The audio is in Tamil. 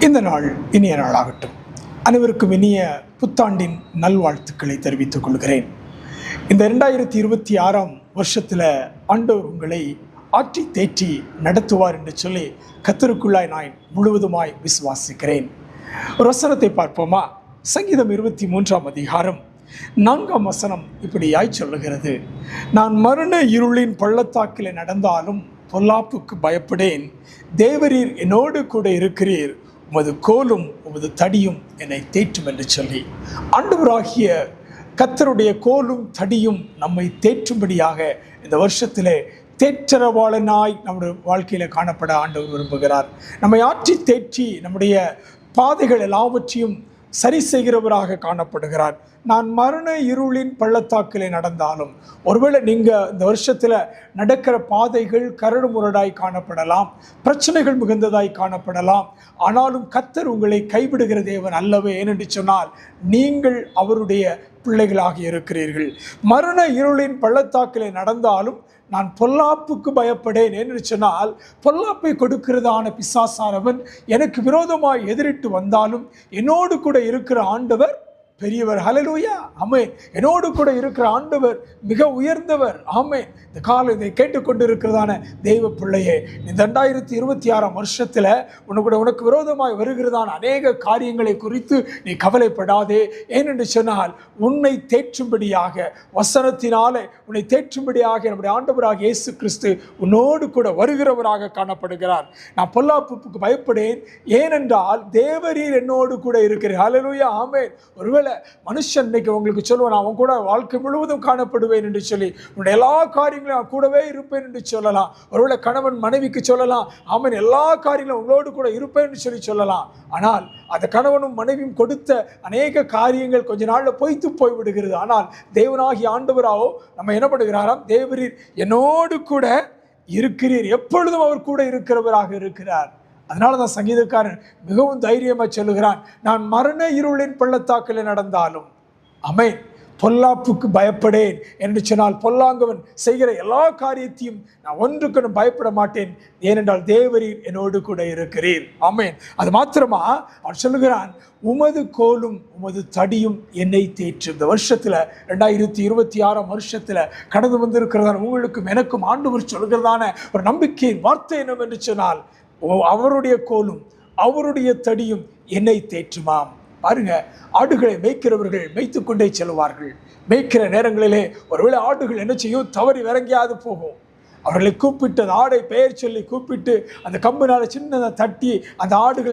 இந்த நாள் இனிய நாளாகட்டும். அனைவருக்கும் இனிய புத்தாண்டின் நல்வாழ்த்துக்களை தெரிவித்துக் கொள்கிறேன். இந்த 2026 வருஷத்தில் ஆண்டவர் உங்களை ஆற்றி தேற்றி நடத்துவார் என்று சொல்லி கர்த்தருக்குள்ளாய் நான் முழுவதுமாய் விசுவாசிக்கிறேன். ஒரு வசனத்தை பார்ப்போமா? சங்கீதம் 23 அதிகாரம் 4 வசனம் இப்படியாய் சொல்லுகிறது: நான் மரண இருளின் பள்ளத்தாக்கில் நடந்தாலும் பொல்லாப்புக்கு பயப்படேன், தேவரீர் என்னோடு கூட இருக்கிறீர், உமது கோலும் உமது தடியும் என்னை தேற்றும் என்று சொல்லி ஆண்டவராகிய கர்த்தருடைய கோலும் தடியும் நம்மை தேற்றும்படியாக இந்த வருஷத்திலே தேற்றரவாளனாய் நம்முடைய வாழ்க்கையில் காணப்பட ஆண்டவர் விரும்புகிறார். நம்மை ஆற்றி தேற்றி நம்முடைய பாதைகள் எல்லாவற்றையும் சரி செய்கிறவராக காணப்படுகிறார். நான் மரண இருளின் பள்ளத்தாக்கிலே நடந்தாலும், ஒருவேளை நீங்கள் இந்த வருஷத்தில் நடக்கிற பாதைகள் கரடு முரடாய் காணப்படலாம், பிரச்சனைகள் மிகுந்ததாய் காணப்படலாம். ஆனாலும் கர்த்தர் உங்களை கைவிடுகிற தேவன் அல்லவே. ஏனென்று சொன்னால் நீங்கள் அவருடைய பிள்ளைகளாக இருக்கிறீர்கள். மரண இருளின் பள்ளத்தாக்கிலே நடந்தாலும் நான் பொல்லாப்புக்கு பயப்படேன் என்று சொன்னால், பொல்லாப்பை கொடுக்கிறதான பிசாசானவன் எனக்கு விரோதமாய் எதிரிட்டு வந்தாலும் என்னோடு கூட இருக்கிற ஆண்டவர் பெரியவர். ஹல்லேலூயா, ஆமென். என்னோடு கூட இருக்கிற ஆண்டவர் மிக உயர்ந்தவர். ஆமென். இந்த காலம் இதை கேட்டுக்கொண்டு இருக்கிறதான தெய்வ பிள்ளையே, இந்த 2026 வருஷத்தில் உனக்கு விரோதமாய் வருகிறதான அநேக காரியங்களை குறித்து நீ கவலைப்படாதே. ஏனென்று சொன்னால் உன்னை தேற்றும்படியாக, வசனத்தினாலே உன்னை தேற்றும்படியாக நம்முடைய ஆண்டவராக இயேசு கிறிஸ்து உன்னோடு கூட வருகிறவராக காணப்படுகிறார். நான் பொல்லாப்புக்கு பயப்படேன், ஏனென்றால் தேவரீர் என்னோடு கூட இருக்கிறேன். ஹல்லேலூயா, ஆமென். ஒருவேளை மனுஷன் இன்னைக்கு உங்களுக்கு சொல்லுவேன், அவன் கூட வாழ்க்கை முழுவதும் காணப்படுவேன் என்று சொல்லி, உன்னுடைய எல்லா காரியங்களும் நான் கூடவே இருப்பேன் என்று சொல்லலாம். ஒருவேளை கணவன் மனைவிக்கு சொல்லலாம், அவன் எல்லா காரியங்களும் உங்களோடு கூட இருப்பேன் என்று சொல்லலாம். ஆனால் அந்த கணவனும் மனைவியும் கொடுத்த அநேக காரியங்கள் கொஞ்ச நாளில் பொய்த்து போய்விடுகிறது. ஆனால் தேவனாகிய ஆண்டவராவோ நம்ம என்ன பண்ணுகிறாராம்? தேவரீர் என்னோடு கூட இருக்கிறீர், எப்பொழுதும் அவர் கூட இருக்கிறவராக இருக்கிறார். அதனால தான் சங்கீதக்காரன் மிகவும் தைரியமாக சொல்லுகிறான், நான் மரண இருளின் பள்ளத்தாக்கில் நடந்தாலும், ஆமென், பொல்லாப்புக்கு பயப்படேன் என்று சொன்னால் பொல்லாங்கவன் செய்கிற எல்லா காரியத்தையும் நான் ஒன்றுக்கு பயப்பட மாட்டேன், ஏனென்றால் தேவரீர் என்னோடு கூட இருக்கிறீர். ஆமென். அது மாத்திரமா அவன் சொல்லுகிறான், உமது கோலும் உமது தடியும் என்னை தேற்றும். இந்த வருஷத்தில் 2026 வருஷத்தில் கடந்து வந்திருக்கிறதான உங்களுக்கும் எனக்கும் ஆண்டவர் சொல்கிறதான ஒரு நம்பிக்கையின் வார்த்தை என்னவென்று சொன்னால், அவருடைய கோலும் அவருடைய தடியும் என்னை தேற்றுமாம். பாருங்க, ஆடுகளை மேய்க்கிறவர்கள் மேய்த்து கொண்டே செல்வார்கள். மேய்க்கிற நேரங்களிலே ஒருவேளை ஆடுகள் என்ன செய்யும்? தவறி இறங்கியாது போகும். அவர்களை கூப்பிட்டு, அந்த ஆடை பெயர் சொல்லி கூப்பிட்டு அந்த கம்புனால சின்னதை தட்டி அந்த ஆடுகள்